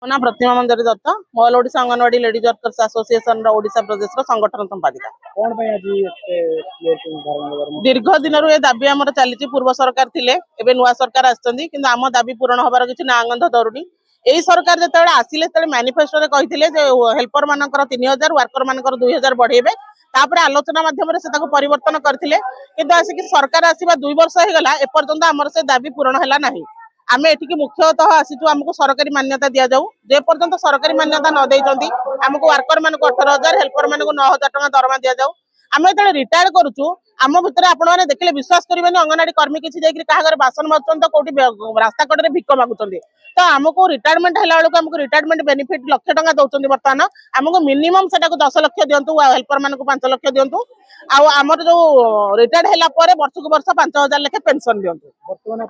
ମୋ ନାଁ ପ୍ରତିମା ମଞ୍ଜରୀ ଦତ୍ତ। ମୁଁ all Odisha Anganwadi ladies workers association Odisha प्रदेश संगठन संपादिका। दीर्घ दिन ए दाबी आमर चली पूर्व सरकार थिले एबे नुआ सरकार आछंदी किंतु आम दाबी पूरण होबार किछि ना गंध धरुनी। एई सरकार जेतेबेले आसिले तेबेले मैनिफेस्टो रे कहिथिले जे हेल्पर मानकर 3000 वर्कर मानकर 2000 बढ़ेबे तापर आलोचना माध्यम रे से ताको परिवर्तन करथिले किंतु आसिक सरकार आसीबा 2 वर्ष हे गला ए पर्यंत हमर से दाबी पूरण हैला नाही। आमे एठिक मुख्यतः आसीचु आमको सरकारी मान्यता दिया जाऊ जे पर्यंत सरकारी मान्यता न देइचंती आमको वर्कर मानको 18000 हेल्पर मानको 9000 टका दरमा दिया जाऊ। आमे जते रिटायर करूचु आम भितर आपण माने देखले विश्वास करिबेनी अंगनवाड़ी कर्मी किछि जाई कहा घर बासन माचन तो कोठी रास्ता कड़े भिक मागुचंदी तो आमको रिटायरमेंट हैला बेलको आमको रिटायरमेंट बेनिफिट लाख टका दउचंदी वर्तमान आमको मिनिमम सेटा को 10 लाख दियंतु हेल्पर मानको 5 लाख दियंतु आ हमर जो रिटायर्ड हैला परे वर्ष को वर्ष 5000 लेखे पेंशन दियंतु। वर्तमान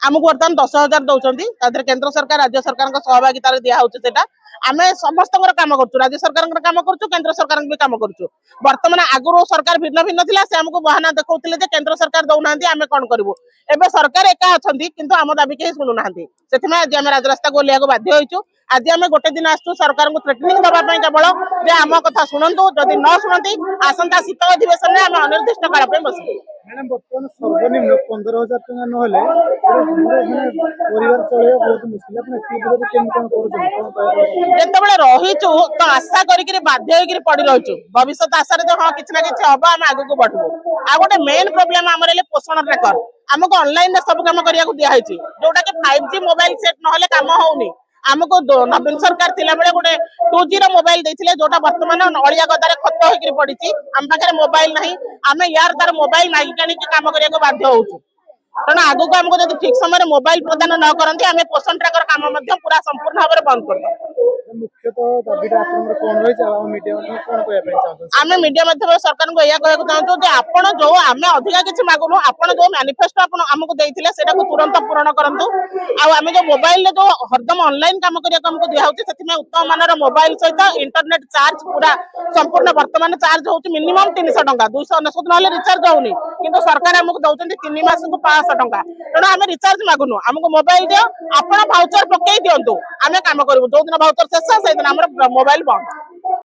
आमको बर्तमान 10,000 दौरान केंद्र सरकार राज्य सरकार सहभागिता दिया आम समस्त काम करूँ राज्य सरकार काम करूँ केंद्र सरकार भी काम करूँ। बर्तमान आगुरी सरकार भिन्न भिन्न थिला से आमको बहाना देखौथिले जे केंद्र सरकार दौना आम कौन करूँ एबे सरकार एका अच्छी किंतु आम दाबी कहीं शुणुना से आज आम राजरास्ता को ओह्लैया बाध्य होइछु। आज आम गोटे दिन आसु सरकार को थ्रेटनिंग दवाई केवल जे आम कथा शुणु जदि न शुणती आसंता शीत अधिवेशन में आम अनिर्दिष्ट काल बसु। मैडम बर्तमान सर्वनिम्न 15,000 टका नहले परिवार चलैया बहुत मुश्किल जेतेबेले रहिचु तो आशा करिकरी बाध्य होइकरी पड़ी रहिचु भविष्य आशा रे हां किछ ना किछ हबा हम आगु को बढ़बो। आ गोटे मेन प्रॉब्लम हमर ले पोषण ट्रैकर हमको ऑनलाइन रे सब काम करिया को दिया हैची जोटा के 5G मोबाइल सेट नहले काम होउनी। आमको नवीन सरकार थिला बेले गोटे 2G रो मोबाइल देथिले जोटा वर्तमान अलिया गदारे खत होइकरी पड़ीची हम पाखरे मोबाइल नाही आमे यार तार मोबाइल नाही कानी के काम करिया को बाध्य होउछु। कारण आगु को हमको जदि ठीक समय मोबाइल प्रदान न करंती आमे पोषण ट्रैकर काम मध्य पूरा संपूर्ण भाव में बंद कर दो। मुख्यतः दाबीटा आपनर कोन रहि चाला मीडिया में कोन कहया पे चाहतो आमे मीडिया माध्यम सरकार को या कहया चाहतो जे आपण जो आमे अधिका किछ मागुनु आपण जो मैनिफेस्टो आपण हमको देइथिले सेटा को तुरंत पूर्ण करंतु। आ आमे जो मोबाइल ले जो हरदम ऑनलाइन काम करिया को हमको दिया होची सेति में उत्तम मानर मोबाइल सहित इंटरनेट चार्ज पूरा संपूर्ण वर्तमान चार्ज होची मिनिमम 300 टका 299 नहले रिचार्ज होउनी किंतु सरकार हमको दउचंती 3 मास को 500 टका तेणु आमे रिचार्ज मागुनु हमको मोबाइल दियो आपण भाउचर पकई दियंतु आमे काम करबु जो दिन भाउचर शेष से दिन हमर मोबाइल बंद।